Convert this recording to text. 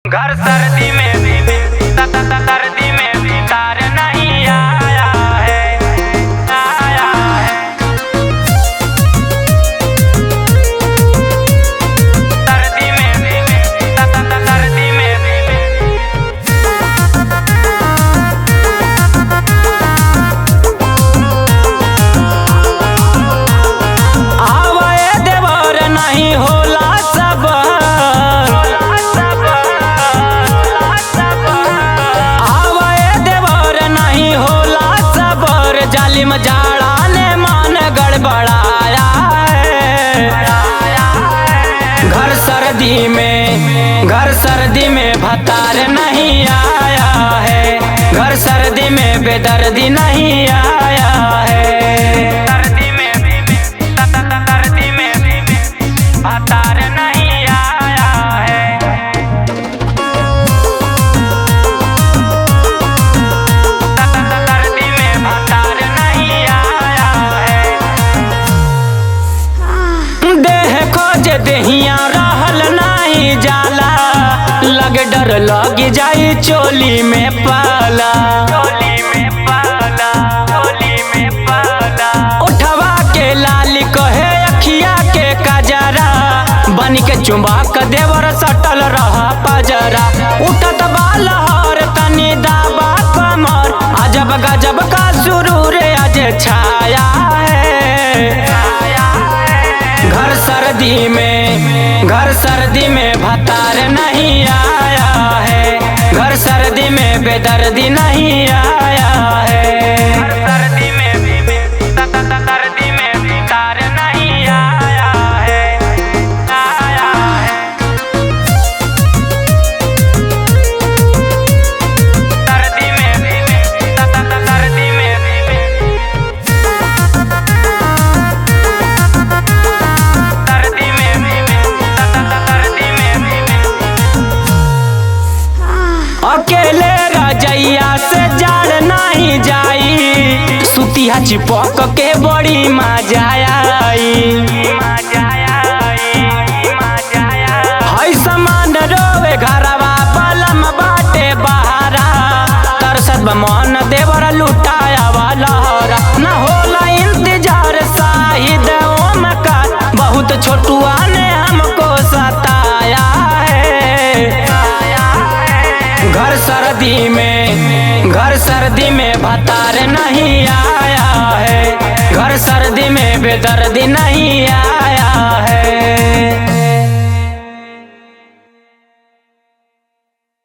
घर सर्दी में सर्दी में तार नहीं आया है, आया है। सर्दी में सर्दी में आवे देवर नहीं होला सब जालिम जाड़ा ने मान गड़बड़ाया है। घर सर्दी में भतार नहीं आया है। घर सर्दी में बेदर्दी नहीं आया है। सर्दी में भतार नहीं आया है। देहिया रहल नहीं जाला, लगे डर लग जाई चोली में पाला, चोली में पाला, चोली में पाला। उठवा के लाली कहे अखिया के कजरा, बन के चुंबक देवर सटल रहा पजरा। उठत बालहर तनी दाबा कमर, अजब गजब का सुरूर आज छाया है। घर सर्दी में भतार नहीं आया है। घर सर्दी में बेदर्दी नहीं आया है। घर सर्दी में भतार नहीं आया है, आया है। सर्दी में अकेले रजैया से जाड़ नहीं जाई, सुतिया चिपक के बड़ी मजा आई। हई समान रोवे घरवा बलम बाटे बहारा, तरसत मन देवर लुटाया वाला न होला इंतजार शाहिद ओम का। बहुत छोटुआ ने हमको सताया है। घर सर्दी में भतार नहीं आया है। घर सर्दी में बेदर्दी नहीं आया